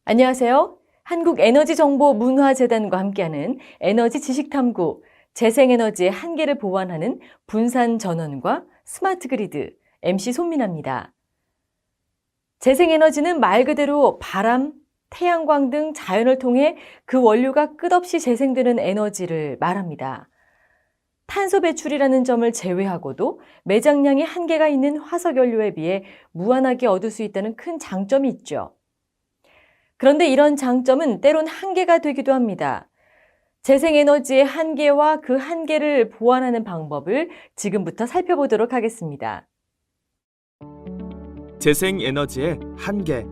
안녕하세요. 한국에너지정보문화재단과 함께하는 에너지 지식탐구, 재생에너지의 한계를 보완하는 분산전원과 스마트그리드, MC 손민아입니다. 재생에너지는 말 그대로 바람, 태양광 등 자연을 통해 그 원료가 끝없이 재생되는 에너지를 말합니다. 탄소 배출이라는 점을 제외하고도 매장량이 한계가 있는 화석연료에 비해 무한하게 얻을 수 있다는 큰 장점이 있죠. 그런데 이런 장점은 때론 한계가 되기도 합니다. 재생에너지의 한계와 그 한계를 보완하는 방법을 지금부터 살펴보도록 하겠습니다. 재생에너지의 한계.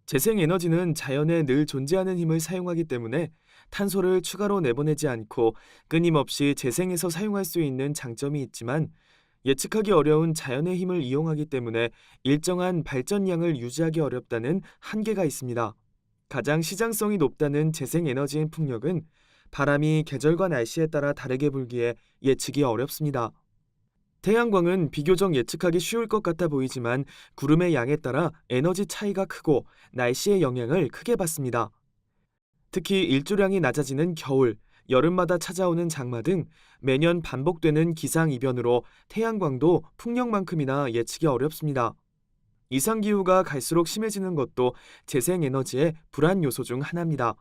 재생에너지는 자연에 늘 존재하는 힘을 사용하기 때문에 탄소를 추가로 내보내지 않고 끊임없이 재생해서 사용할 수 있는 장점이 있지만 예측하기 어려운 자연의 힘을 이용하기 때문에 일정한 발전량을 유지하기 어렵다는 한계가 있습니다. 가장 시장성이 높다는 재생에너지의 풍력은 바람이 계절과 날씨에 따라 다르게 불기에 예측이 어렵습니다. 태양광은 비교적 예측하기 쉬울 것 같아 보이지만 구름의 양에 따라 에너지 차이가 크고 날씨의 영향을 크게 받습니다. 특히 일조량이 낮아지는 겨울, 여름마다 찾아오는 장마 등 매년 반복되는 기상이변으로 태양광도 풍력만큼이나 예측이 어렵습니다. 이상기후가 갈수록 심해지는 것도 재생에너지의 불안 요소 중 하나입니다.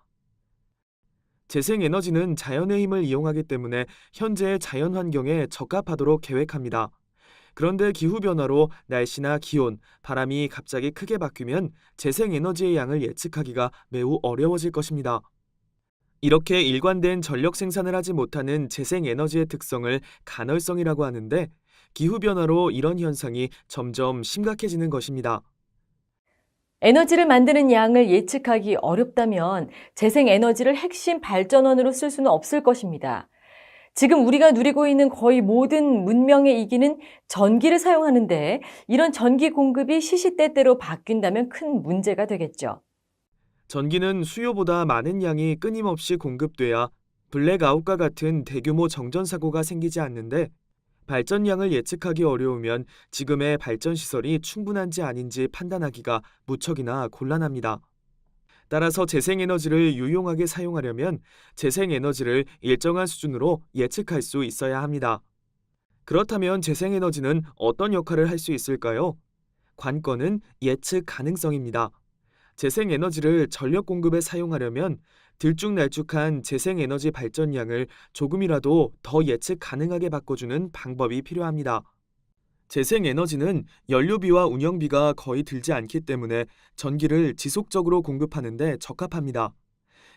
재생에너지는 자연의 힘을 이용하기 때문에 현재의 자연환경에 적합하도록 계획합니다. 그런데 기후변화로 날씨나 기온, 바람이 갑자기 크게 바뀌면 재생에너지의 양을 예측하기가 매우 어려워질 것입니다. 이렇게 일관된 전력 생산을 하지 못하는 재생에너지의 특성을 간헐성이라고 하는데 기후변화로 이런 현상이 점점 심각해지는 것입니다. 에너지를 만드는 양을 예측하기 어렵다면 재생에너지를 핵심 발전원으로 쓸 수는 없을 것입니다. 지금 우리가 누리고 있는 거의 모든 문명의 이기는 전기를 사용하는데 이런 전기 공급이 시시때때로 바뀐다면 큰 문제가 되겠죠. 전기는 수요보다 많은 양이 끊임없이 공급돼야 블랙아웃과 같은 대규모 정전 사고가 생기지 않는데 발전량을 예측하기 어려우면 지금의 발전 시설이 충분한지 아닌지 판단하기가 무척이나 곤란합니다. 따라서 재생에너지를 유용하게 사용하려면 재생에너지를 일정한 수준으로 예측할 수 있어야 합니다. 그렇다면 재생에너지는 어떤 역할을 할 수 있을까요? 관건은 예측 가능성입니다. 재생에너지를 전력 공급에 사용하려면 들쭉날쭉한 재생에너지 발전량을 조금이라도 더 예측 가능하게 바꿔주는 방법이 필요합니다. 재생에너지는 연료비와 운영비가 거의 들지 않기 때문에 전기를 지속적으로 공급하는 데 적합합니다.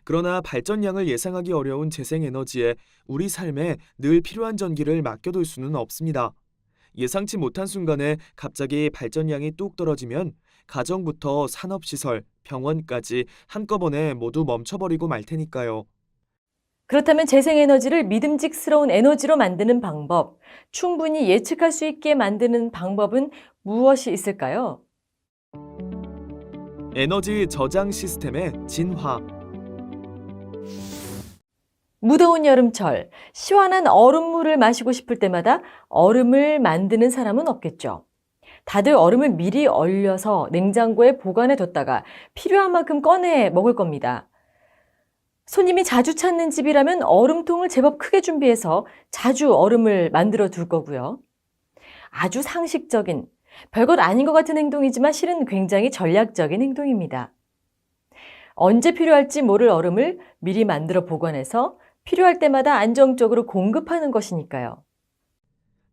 그러나 발전량을 예상하기 어려운 재생에너지에 우리 삶에 늘 필요한 전기를 맡겨둘 수는 없습니다. 예상치 못한 순간에 갑자기 발전량이 뚝 떨어지면 가정부터 산업시설, 병원까지 한꺼번에 모두 멈춰버리고 말 테니까요. 그렇다면 재생에너지를 믿음직스러운 에너지로 만드는 방법, 충분히 예측할 수 있게 만드는 방법은 무엇이 있을까요? 에너지 저장 시스템의 진화. 무더운 여름철, 시원한 얼음물을 마시고 싶을 때마다 얼음을 만드는 사람은 없겠죠. 다들 얼음을 미리 얼려서 냉장고에 보관해 뒀다가 필요한 만큼 꺼내 먹을 겁니다. 손님이 자주 찾는 집이라면 얼음통을 제법 크게 준비해서 자주 얼음을 만들어 둘 거고요. 아주 상식적인, 별것 아닌 것 같은 행동이지만 실은 굉장히 전략적인 행동입니다. 언제 필요할지 모를 얼음을 미리 만들어 보관해서 필요할 때마다 안정적으로 공급하는 것이니까요.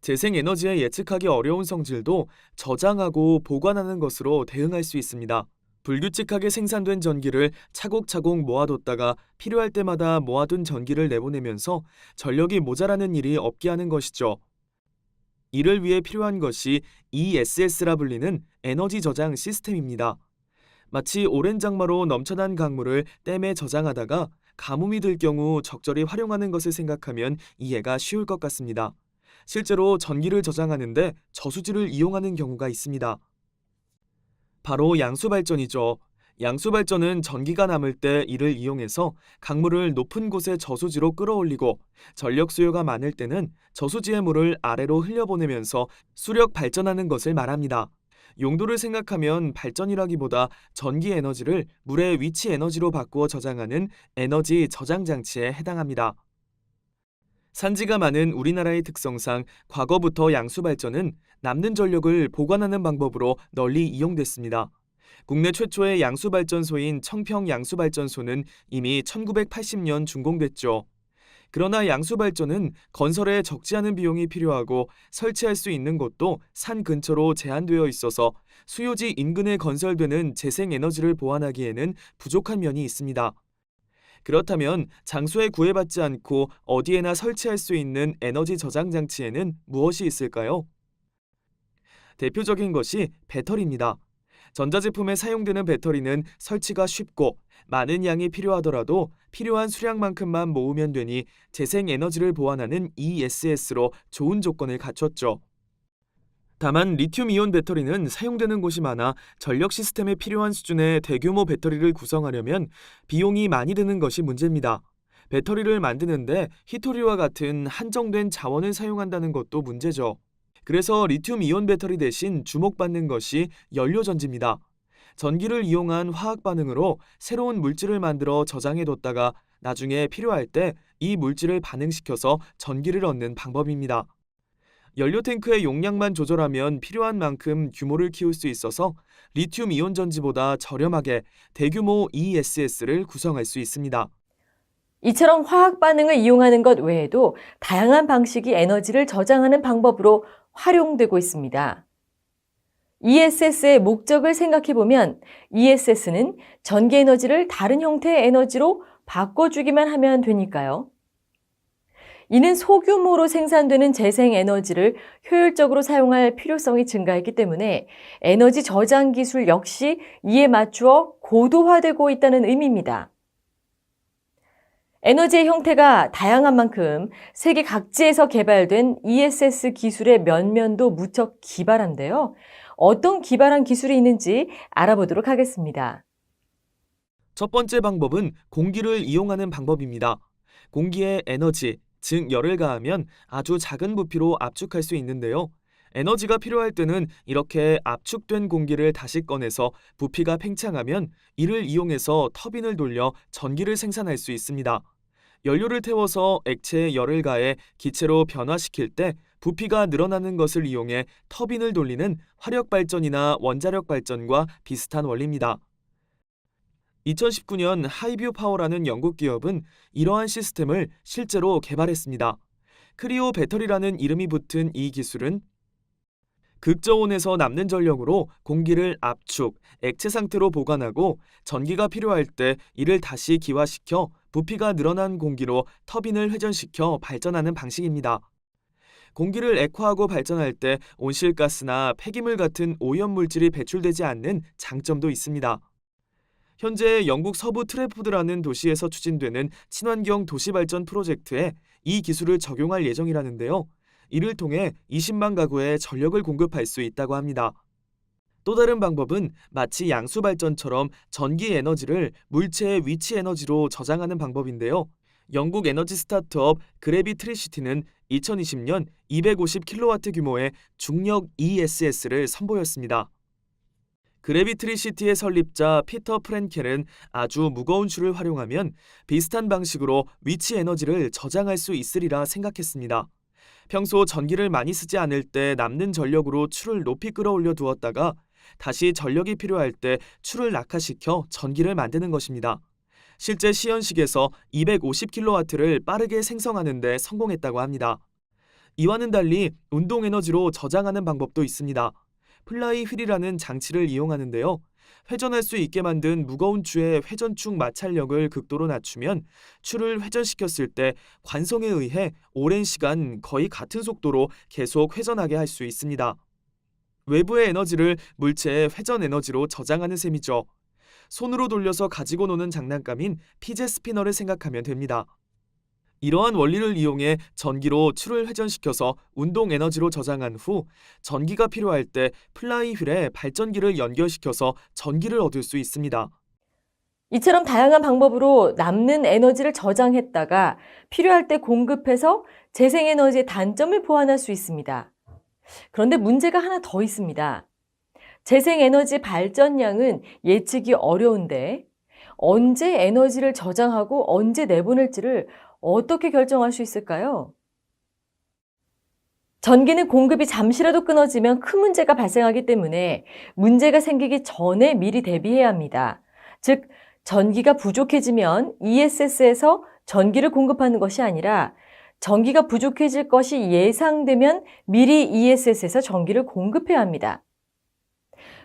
재생에너지의 예측하기 어려운 성질도 저장하고 보관하는 것으로 대응할 수 있습니다. 불규칙하게 생산된 전기를 차곡차곡 모아뒀다가 필요할 때마다 모아둔 전기를 내보내면서 전력이 모자라는 일이 없게 하는 것이죠. 이를 위해 필요한 것이 ESS라 불리는 에너지 저장 시스템입니다. 마치 오랜 장마로 넘쳐난 강물을 댐에 저장하다가 가뭄이 들 경우 적절히 활용하는 것을 생각하면 이해가 쉬울 것 같습니다. 실제로 전기를 저장하는데 저수지를 이용하는 경우가 있습니다. 바로 양수발전이죠. 양수 발전은 전기가 남을 때 이를 이용해서 강물을 높은 곳의 저수지로 끌어올리고 전력 수요가 많을 때는 저수지의 물을 아래로 흘려보내면서 수력 발전하는 것을 말합니다. 용도를 생각하면 발전이라기보다 전기 에너지를 물의 위치 에너지로 바꾸어 저장하는 에너지 저장 장치에 해당합니다. 산지가 많은 우리나라의 특성상 과거부터 양수 발전은 남는 전력을 보관하는 방법으로 널리 이용됐습니다. 국내 최초의 양수발전소인 청평양수발전소는 이미 1980년 준공됐죠. 그러나 양수발전은 건설에 적지 않은 비용이 필요하고 설치할 수 있는 곳도 산 근처로 제한되어 있어서 수요지 인근에 건설되는 재생에너지를 보완하기에는 부족한 면이 있습니다. 그렇다면 장소에 구애받지 않고 어디에나 설치할 수 있는 에너지 저장 장치에는 무엇이 있을까요? 대표적인 것이 배터리입니다. 전자제품에 사용되는 배터리는 설치가 쉽고 많은 양이 필요하더라도 필요한 수량만큼만 모으면 되니 재생에너지를 보완하는 ESS로 좋은 조건을 갖췄죠. 다만 리튬이온 배터리는 사용되는 곳이 많아 전력 시스템에 필요한 수준의 대규모 배터리를 구성하려면 비용이 많이 드는 것이 문제입니다. 배터리를 만드는데 히토리와 같은 한정된 자원을 사용한다는 것도 문제죠. 그래서 리튬이온 배터리 대신 주목받는 것이 연료전지입니다. 전기를 이용한 화학 반응으로 새로운 물질을 만들어 저장해뒀다가 나중에 필요할 때 이 물질을 반응시켜서 전기를 얻는 방법입니다. 연료 탱크의 용량만 조절하면 필요한 만큼 규모를 키울 수 있어서 리튬이온 전지보다 저렴하게 대규모 ESS를 구성할 수 있습니다. 이처럼 화학 반응을 이용하는 것 외에도 다양한 방식이 에너지를 저장하는 방법으로 활용되고 있습니다. ESS의 목적을 생각해보면 ESS는 전기 에너지를 다른 형태의 에너지로 바꿔주기만 하면 되니까요. 이는 소규모로 생산되는 재생에너지를 효율적으로 사용할 필요성이 증가했기 때문에 에너지 저장 기술 역시 이에 맞추어 고도화되고 있다는 의미입니다. 에너지의 형태가 다양한 만큼 세계 각지에서 개발된 ESS 기술의 면면도 무척 기발한데요. 어떤 기발한 기술이 있는지 알아보도록 하겠습니다. 첫 번째 방법은 공기를 이용하는 방법입니다. 공기에 에너지, 즉 열을 가하면 아주 작은 부피로 압축할 수 있는데요. 에너지가 필요할 때는 이렇게 압축된 공기를 다시 꺼내서 부피가 팽창하면 이를 이용해서 터빈을 돌려 전기를 생산할 수 있습니다. 연료를 태워서 액체에 열을 가해 기체로 변화시킬 때 부피가 늘어나는 것을 이용해 터빈을 돌리는 화력발전이나 원자력 발전과 비슷한 원리입니다. 2019년 하이뷰 파워라는 영국 기업은 이러한 시스템을 실제로 개발했습니다. 크리오 배터리라는 이름이 붙은 이 기술은 극저온에서 남는 전력으로 공기를 압축, 액체 상태로 보관하고 전기가 필요할 때 이를 다시 기화시켜 부피가 늘어난 공기로 터빈을 회전시켜 발전하는 방식입니다. 공기를 액화하고 발전할 때 온실가스나 폐기물 같은 오염물질이 배출되지 않는 장점도 있습니다. 현재 영국 서부 트래포드라는 도시에서 추진되는 친환경 도시발전 프로젝트에 이 기술을 적용할 예정이라는데요. 이를 통해 20만 가구에 전력을 공급할 수 있다고 합니다. 또 다른 방법은 마치 양수발전처럼 전기 에너지를 물체의 위치 에너지로 저장하는 방법인데요. 영국 에너지 스타트업 그래비트리시티는 2020년 250kW 규모의 중력 ESS를 선보였습니다. 그래비트리시티의 설립자 피터 프렌켈은 아주 무거운 추를 활용하면 비슷한 방식으로 위치 에너지를 저장할 수 있으리라 생각했습니다. 평소 전기를 많이 쓰지 않을 때 남는 전력으로 추를 높이 끌어올려 두었다가 다시 전력이 필요할 때 추를 낙하시켜 전기를 만드는 것입니다. 실제 시연식에서 250kW를 빠르게 생성하는 데 성공했다고 합니다. 이와는 달리 운동 에너지로 저장하는 방법도 있습니다. 플라이 휠이라는 장치를 이용하는데요. 회전할 수 있게 만든 무거운 추의 회전축 마찰력을 극도로 낮추면 추를 회전시켰을 때 관성에 의해 오랜 시간 거의 같은 속도로 계속 회전하게 할 수 있습니다. 외부의 에너지를 물체의 회전 에너지로 저장하는 셈이죠. 손으로 돌려서 가지고 노는 장난감인 피제 스피너를 생각하면 됩니다. 이러한 원리를 이용해 전기로 추를 회전시켜서 운동 에너지로 저장한 후 전기가 필요할 때 플라이 휠에 발전기를 연결시켜서 전기를 얻을 수 있습니다. 이처럼 다양한 방법으로 남는 에너지를 저장했다가 필요할 때 공급해서 재생에너지의 단점을 보완할 수 있습니다. 그런데 문제가 하나 더 있습니다. 재생에너지 발전량은 예측이 어려운데 언제 에너지를 저장하고 언제 내보낼지를 어떻게 결정할 수 있을까요? 전기는 공급이 잠시라도 끊어지면 큰 문제가 발생하기 때문에 문제가 생기기 전에 미리 대비해야 합니다. 즉, 전기가 부족해지면 ESS에서 전기를 공급하는 것이 아니라 전기가 부족해질 것이 예상되면 미리 ESS에서 전기를 공급해야 합니다.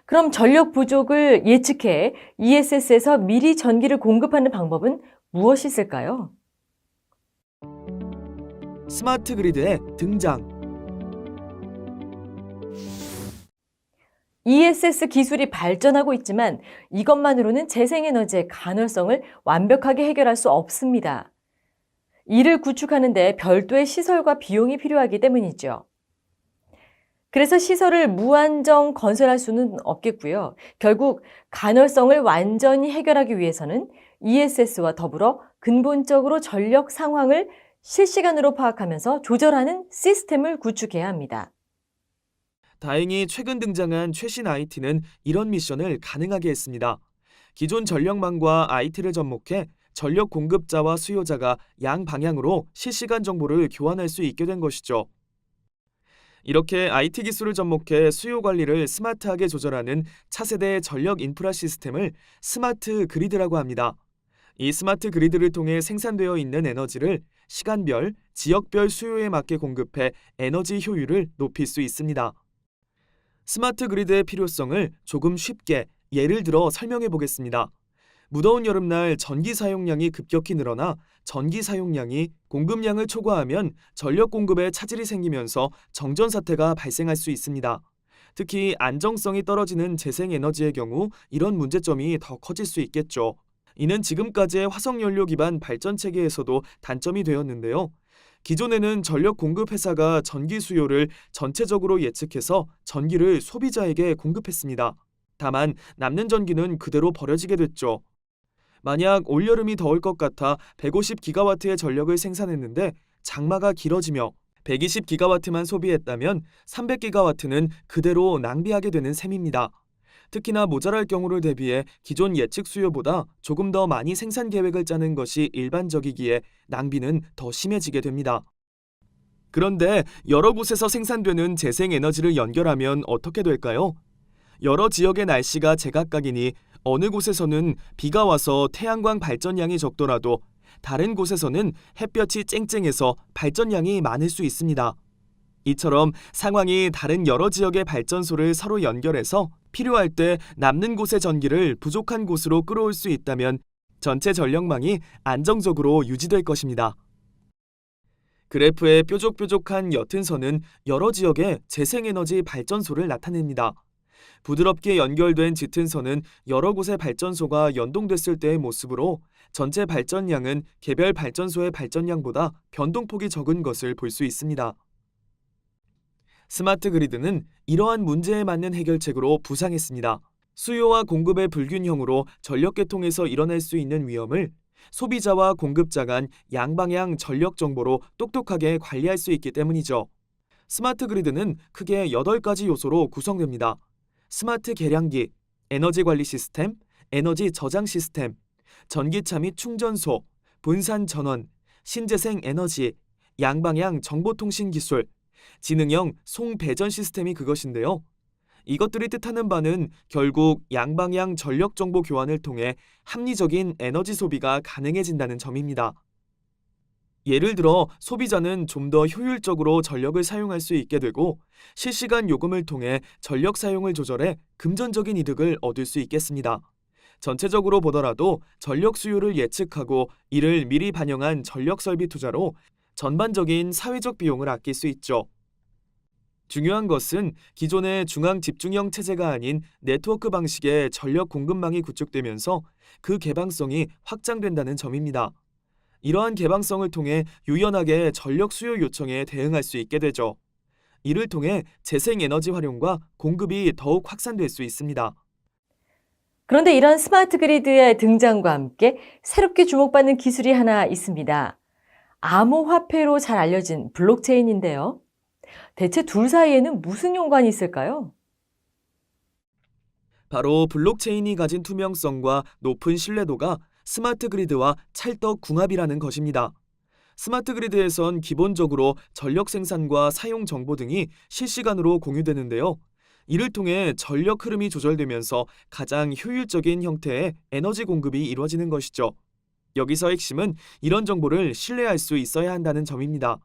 그럼 전력 부족을 예측해 ESS에서 미리 전기를 공급하는 방법은 무엇이 있을까요? 스마트 그리드의 등장. ESS 기술이 발전하고 있지만 이것만으로는 재생에너지의 가능성을 완벽하게 해결할 수 없습니다. 이를 구축하는데 별도의 시설과 비용이 필요하기 때문이죠. 그래서 시설을 무한정 건설할 수는 없겠고요. 결국 간헐성을 완전히 해결하기 위해서는 ESS와 더불어 근본적으로 전력 상황을 실시간으로 파악하면서 조절하는 시스템을 구축해야 합니다. 다행히 최근 등장한 최신 IT는 이런 미션을 가능하게 했습니다. 기존 전력망과 IT를 접목해 전력 공급자와 수요자가 양방향으로 실시간 정보를 교환할 수 있게 된 것이죠. 이렇게 IT 기술을 접목해 수요 관리를 스마트하게 조절하는 차세대 전력 인프라 시스템을 스마트 그리드라고 합니다. 이 스마트 그리드를 통해 생산되어 있는 에너지를 시간별, 지역별 수요에 맞게 공급해 에너지 효율을 높일 수 있습니다. 스마트 그리드의 필요성을 조금 쉽게 예를 들어 설명해 보겠습니다. 무더운 여름날 전기 사용량이 급격히 늘어나 전기 사용량이 공급량을 초과하면 전력 공급에 차질이 생기면서 정전 사태가 발생할 수 있습니다. 특히 안정성이 떨어지는 재생에너지의 경우 이런 문제점이 더 커질 수 있겠죠. 이는 지금까지의 화석연료 기반 발전 체계에서도 단점이 되었는데요. 기존에는 전력 공급 회사가 전기 수요를 전체적으로 예측해서 전기를 소비자에게 공급했습니다. 다만 남는 전기는 그대로 버려지게 됐죠. 만약 올여름이 더울 것 같아 150기가와트의 전력을 생산했는데 장마가 길어지며 120기가와트만 소비했다면 300기가와트는 그대로 낭비하게 되는 셈입니다. 특히나 모자랄 경우를 대비해 기존 예측 수요보다 조금 더 많이 생산 계획을 짜는 것이 일반적이기에 낭비는 더 심해지게 됩니다. 그런데 여러 곳에서 생산되는 재생에너지를 연결하면 어떻게 될까요? 여러 지역의 날씨가 제각각이니 어느 곳에서는 비가 와서 태양광 발전량이 적더라도 다른 곳에서는 햇볕이 쨍쨍해서 발전량이 많을 수 있습니다. 이처럼 상황이 다른 여러 지역의 발전소를 서로 연결해서 필요할 때 남는 곳의 전기를 부족한 곳으로 끌어올 수 있다면 전체 전력망이 안정적으로 유지될 것입니다. 그래프의 뾰족뾰족한 옅은 선은 여러 지역의 재생에너지 발전소를 나타냅니다. 부드럽게 연결된 짙은 선은 여러 곳의 발전소가 연동됐을 때의 모습으로 전체 발전량은 개별 발전소의 발전량보다 변동폭이 적은 것을 볼 수 있습니다. 스마트 그리드는 이러한 문제에 맞는 해결책으로 부상했습니다. 수요와 공급의 불균형으로 전력 계통에서 일어날 수 있는 위험을 소비자와 공급자 간 양방향 전력 정보로 똑똑하게 관리할 수 있기 때문이죠. 스마트 그리드는 크게 8가지 요소로 구성됩니다. 스마트 계량기, 에너지 관리 시스템, 에너지 저장 시스템, 전기차 및 충전소, 분산 전원, 신재생 에너지, 양방향 정보통신 기술, 지능형 송배전 시스템이 그것인데요. 이것들이 뜻하는 바는 결국 양방향 전력 정보 교환을 통해 합리적인 에너지 소비가 가능해진다는 점입니다. 예를 들어 소비자는 좀 더 효율적으로 전력을 사용할 수 있게 되고 실시간 요금을 통해 전력 사용을 조절해 금전적인 이득을 얻을 수 있겠습니다. 전체적으로 보더라도 전력 수요를 예측하고 이를 미리 반영한 전력 설비 투자로 전반적인 사회적 비용을 아낄 수 있죠. 중요한 것은 기존의 중앙 집중형 체제가 아닌 네트워크 방식의 전력 공급망이 구축되면서 그 개방성이 확장된다는 점입니다. 이러한 개방성을 통해 유연하게 전력 수요 요청에 대응할 수 있게 되죠. 이를 통해 재생에너지 활용과 공급이 더욱 확산될 수 있습니다. 그런데 이런 스마트 그리드의 등장과 함께 새롭게 주목받는 기술이 하나 있습니다. 암호화폐로 잘 알려진 블록체인인데요. 대체 둘 사이에는 무슨 연관이 있을까요? 바로 블록체인이 가진 투명성과 높은 신뢰도가 스마트 그리드와 찰떡궁합이라는 것입니다. 스마트 그리드에선 기본적으로 전력 생산과 사용 정보 등이 실시간으로 공유되는데요. 이를 통해 전력 흐름이 조절되면서 가장 효율적인 형태의 에너지 공급이 이루어지는 것이죠. 여기서 핵심은 이런 정보를 신뢰할 수 있어야 한다는 점입니다.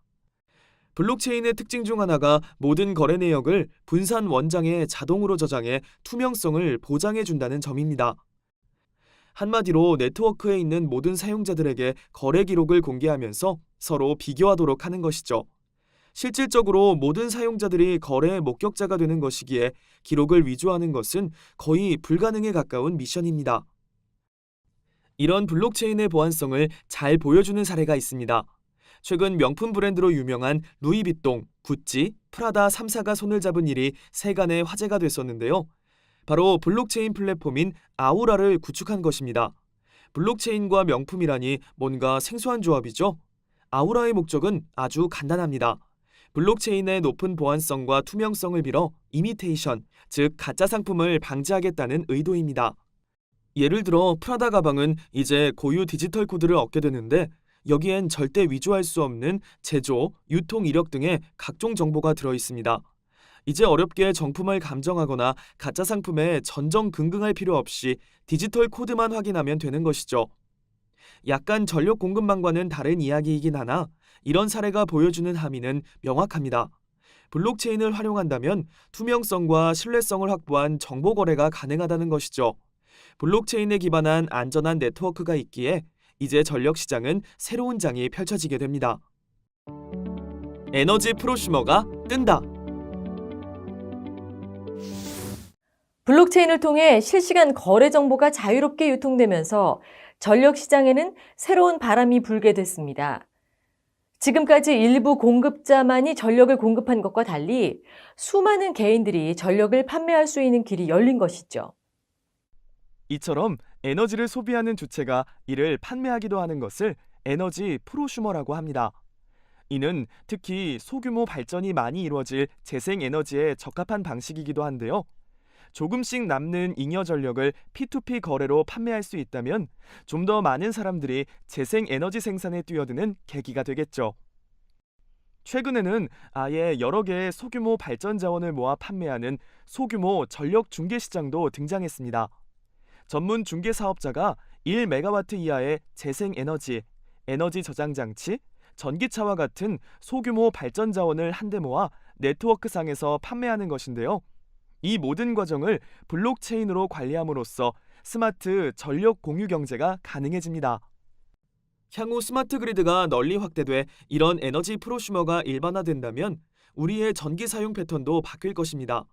블록체인의 특징 중 하나가 모든 거래 내역을 분산 원장에 자동으로 저장해 투명성을 보장해 준다는 점입니다. 한마디로 네트워크에 있는 모든 사용자들에게 거래 기록을 공개하면서 서로 비교하도록 하는 것이죠. 실질적으로 모든 사용자들이 거래의 목격자가 되는 것이기에 기록을 위조하는 것은 거의 불가능에 가까운 미션입니다. 이런 블록체인의 보안성을 잘 보여주는 사례가 있습니다. 최근 명품 브랜드로 유명한 루이비통, 구찌, 프라다 3사가 손을 잡은 일이 세간의 화제가 됐었는데요. 바로 블록체인 플랫폼인 아우라를 구축한 것입니다. 블록체인과 명품이라니 뭔가 생소한 조합이죠? 아우라의 목적은 아주 간단합니다. 블록체인의 높은 보안성과 투명성을 빌어 이미테이션, 즉 가짜 상품을 방지하겠다는 의도입니다. 예를 들어 프라다 가방은 이제 고유 디지털 코드를 얻게 되는데 여기엔 절대 위조할 수 없는 제조, 유통 이력 등의 각종 정보가 들어 있습니다. 이제 어렵게 정품을 감정하거나 가짜 상품에 전전긍긍할 필요 없이 디지털 코드만 확인하면 되는 것이죠. 약간 전력 공급망과는 다른 이야기이긴 하나 이런 사례가 보여주는 함의는 명확합니다. 블록체인을 활용한다면 투명성과 신뢰성을 확보한 정보 거래가 가능하다는 것이죠. 블록체인에 기반한 안전한 네트워크가 있기에 이제 전력 시장은 새로운 장이 펼쳐지게 됩니다. 에너지 프로슈머가 뜬다. 블록체인을 통해 실시간 거래 정보가 자유롭게 유통되면서 전력 시장에는 새로운 바람이 불게 됐습니다. 지금까지 일부 공급자만이 전력을 공급한 것과 달리 수많은 개인들이 전력을 판매할 수 있는 길이 열린 것이죠. 이처럼 에너지를 소비하는 주체가 이를 판매하기도 하는 것을 에너지 프로슈머라고 합니다. 이는 특히 소규모 발전이 많이 이루어질 재생에너지에 적합한 방식이기도 한데요. 조금씩 남는 잉여 전력을 P2P 거래로 판매할 수 있다면 좀 더 많은 사람들이 재생에너지 생산에 뛰어드는 계기가 되겠죠. 최근에는 아예 여러 개의 소규모 발전 자원을 모아 판매하는 소규모 전력 중개 시장도 등장했습니다. 전문 중개 사업자가 1메가와트 이하의 재생에너지, 에너지 저장 장치, 전기차와 같은 소규모 발전 자원을 한데 모아 네트워크상에서 판매하는 것인데요. 이 모든 과정을 블록체인으로 관리함으로써 스마트 전력 공유 경제가 가능해집니다. 향후 스마트 그리드가 널리 확대돼 이런 에너지 프로슈머가 일반화된다면 우리의 전기 사용 패턴도 바뀔 것입니다.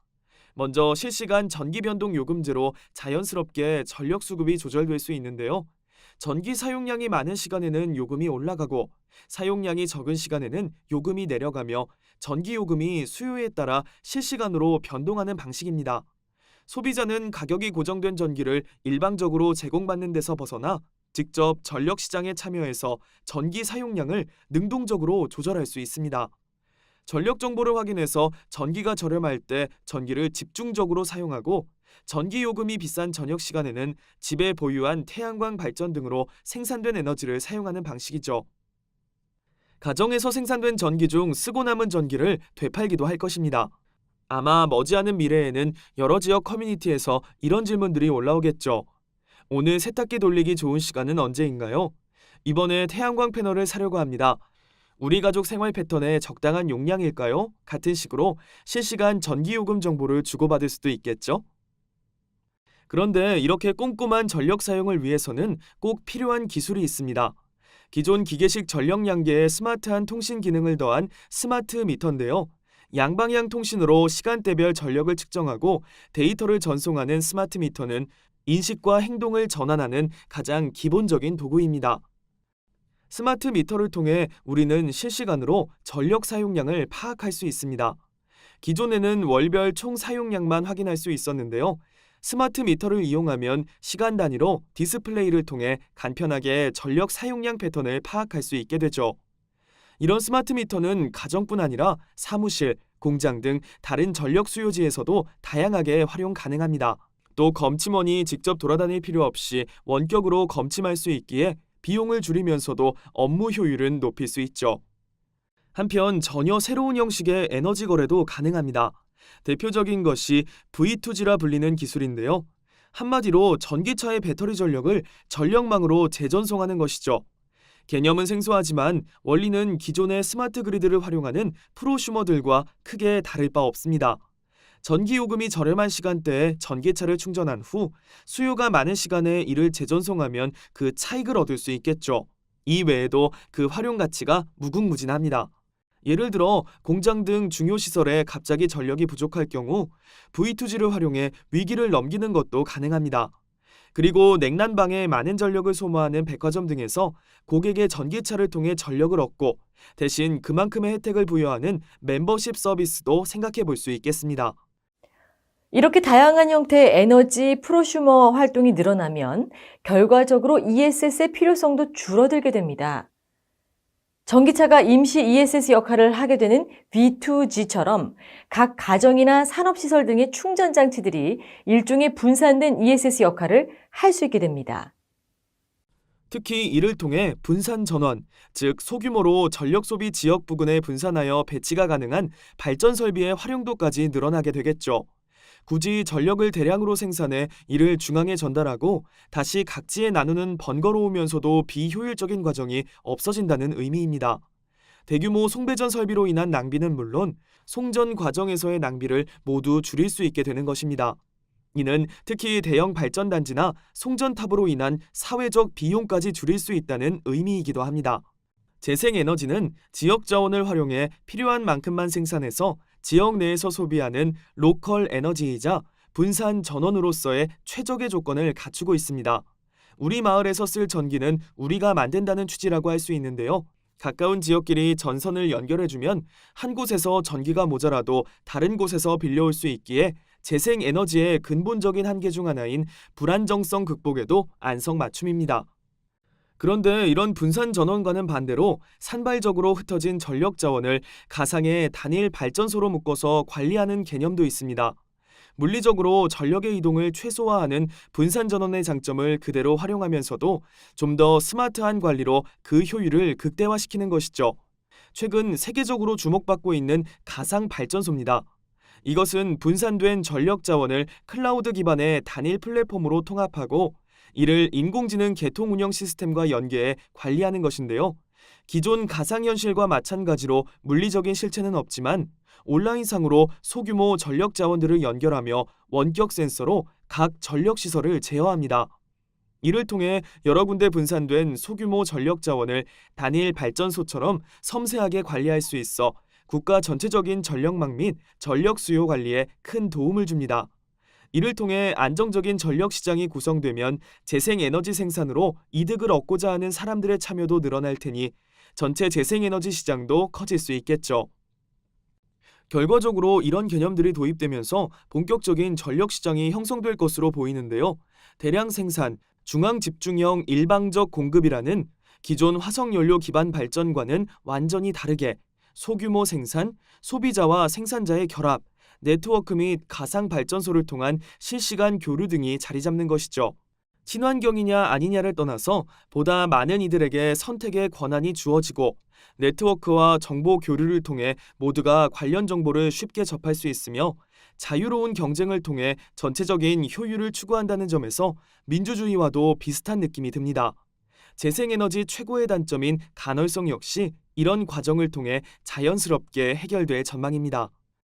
먼저 실시간 전기 변동 요금제로 자연스럽게 전력 수급이 조절될 수 있는데요. 전기 사용량이 많은 시간에는 요금이 올라가고 사용량이 적은 시간에는 요금이 내려가며 전기 요금이 수요에 따라 실시간으로 변동하는 방식입니다. 소비자는 가격이 고정된 전기를 일방적으로 제공받는 데서 벗어나 직접 전력 시장에 참여해서 전기 사용량을 능동적으로 조절할 수 있습니다. 전력 정보를 확인해서 전기가 저렴할 때 전기를 집중적으로 사용하고 전기 요금이 비싼 저녁 시간에는 집에 보유한 태양광 발전 등으로 생산된 에너지를 사용하는 방식이죠. 가정에서 생산된 전기 중 쓰고 남은 전기를 되팔기도 할 것입니다. 아마 머지않은 미래에는 여러 지역 커뮤니티에서 이런 질문들이 올라오겠죠. 오늘 세탁기 돌리기 좋은 시간은 언제인가요? 이번에 태양광 패널을 사려고 합니다. 우리 가족 생활 패턴에 적당한 용량일까요? 같은 식으로 실시간 전기요금 정보를 주고받을 수도 있겠죠? 그런데 이렇게 꼼꼼한 전력 사용을 위해서는 꼭 필요한 기술이 있습니다. 기존 기계식 전력 양계에 스마트한 통신 기능을 더한 스마트 미터인데요. 양방향 통신으로 시간대별 전력을 측정하고 데이터를 전송하는 스마트 미터는 인식과 행동을 전환하는 가장 기본적인 도구입니다. 스마트 미터를 통해 우리는 실시간으로 전력 사용량을 파악할 수 있습니다. 기존에는 월별 총 사용량만 확인할 수 있었는데요. 스마트 미터를 이용하면 시간 단위로 디스플레이를 통해 간편하게 전력 사용량 패턴을 파악할 수 있게 되죠. 이런 스마트 미터는 가정뿐 아니라 사무실, 공장 등 다른 전력 수요지에서도 다양하게 활용 가능합니다. 또 검침원이 직접 돌아다닐 필요 없이 원격으로 검침할 수 있기에 비용을 줄이면서도 업무 효율은 높일 수 있죠. 한편 전혀 새로운 형식의 에너지 거래도 가능합니다. 대표적인 것이 V2G라 불리는 기술인데요. 한마디로 전기차의 배터리 전력을 전력망으로 재전송하는 것이죠. 개념은 생소하지만 원리는 기존의 스마트 그리드를 활용하는 프로슈머들과 크게 다를 바 없습니다. 전기요금이 저렴한 시간대에 전기차를 충전한 후 수요가 많은 시간에 이를 재전송하면 그 차익을 얻을 수 있겠죠. 이 외에도 그 활용 가치가 무궁무진합니다. 예를 들어 공장 등 중요 시설에 갑자기 전력이 부족할 경우 V2G를 활용해 위기를 넘기는 것도 가능합니다. 그리고 냉난방에 많은 전력을 소모하는 백화점 등에서 고객의 전기차를 통해 전력을 얻고 대신 그만큼의 혜택을 부여하는 멤버십 서비스도 생각해 볼 수 있겠습니다. 이렇게 다양한 형태의 에너지 프로슈머 활동이 늘어나면 결과적으로 ESS의 필요성도 줄어들게 됩니다. 전기차가 임시 ESS 역할을 하게 되는 V2G처럼 각 가정이나 산업시설 등의 충전 장치들이 일종의 분산된 ESS 역할을 할 수 있게 됩니다. 특히 이를 통해 분산 전원, 즉 소규모로 전력 소비 지역 부근에 분산하여 배치가 가능한 발전 설비의 활용도까지 늘어나게 되겠죠. 굳이 전력을 대량으로 생산해 이를 중앙에 전달하고 다시 각지에 나누는 번거로우면서도 비효율적인 과정이 없어진다는 의미입니다. 대규모 송배전 설비로 인한 낭비는 물론 송전 과정에서의 낭비를 모두 줄일 수 있게 되는 것입니다. 이는 특히 대형 발전단지나 송전탑으로 인한 사회적 비용까지 줄일 수 있다는 의미이기도 합니다. 재생에너지는 지역 자원을 활용해 필요한 만큼만 생산해서 지역 내에서 소비하는 로컬 에너지이자 분산 전원으로서의 최적의 조건을 갖추고 있습니다. 우리 마을에서 쓸 전기는 우리가 만든다는 취지라고 할 수 있는데요. 가까운 지역끼리 전선을 연결해주면 한 곳에서 전기가 모자라도 다른 곳에서 빌려올 수 있기에 재생에너지의 근본적인 한계 중 하나인 불안정성 극복에도 안성맞춤입니다. 그런데 이런 분산 전원과는 반대로 산발적으로 흩어진 전력 자원을 가상의 단일 발전소로 묶어서 관리하는 개념도 있습니다. 물리적으로 전력의 이동을 최소화하는 분산 전원의 장점을 그대로 활용하면서도 좀 더 스마트한 관리로 그 효율을 극대화시키는 것이죠. 최근 세계적으로 주목받고 있는 가상 발전소입니다. 이것은 분산된 전력 자원을 클라우드 기반의 단일 플랫폼으로 통합하고 이를 인공지능 계통 운영 시스템과 연계해 관리하는 것인데요. 기존 가상현실과 마찬가지로 물리적인 실체는 없지만 온라인상으로 소규모 전력 자원들을 연결하며 원격 센서로 각 전력 시설을 제어합니다. 이를 통해 여러 군데 분산된 소규모 전력 자원을 단일 발전소처럼 섬세하게 관리할 수 있어 국가 전체적인 전력망 및 전력 수요 관리에 큰 도움을 줍니다. 이를 통해 안정적인 전력 시장이 구성되면 재생에너지 생산으로 이득을 얻고자 하는 사람들의 참여도 늘어날 테니 전체 재생에너지 시장도 커질 수 있겠죠. 결과적으로 이런 개념들이 도입되면서 본격적인 전력 시장이 형성될 것으로 보이는데요. 대량 생산, 중앙 집중형 일방적 공급이라는 기존 화석연료 기반 발전과는 완전히 다르게 소규모 생산, 소비자와 생산자의 결합, 네트워크 및 가상 발전소를 통한 실시간 교류 등이 자리 잡는 것이죠. 친환경이냐 아니냐를 떠나서 보다 많은 이들에게 선택의 권한이 주어지고 네트워크와 정보 교류를 통해 모두가 관련 정보를 쉽게 접할 수 있으며 자유로운 경쟁을 통해 전체적인 효율을 추구한다는 점에서 민주주의와도 비슷한 느낌이 듭니다. 재생에너지 최고의 단점인 간헐성 역시 이런 과정을 통해 자연스럽게 해결될 전망입니다.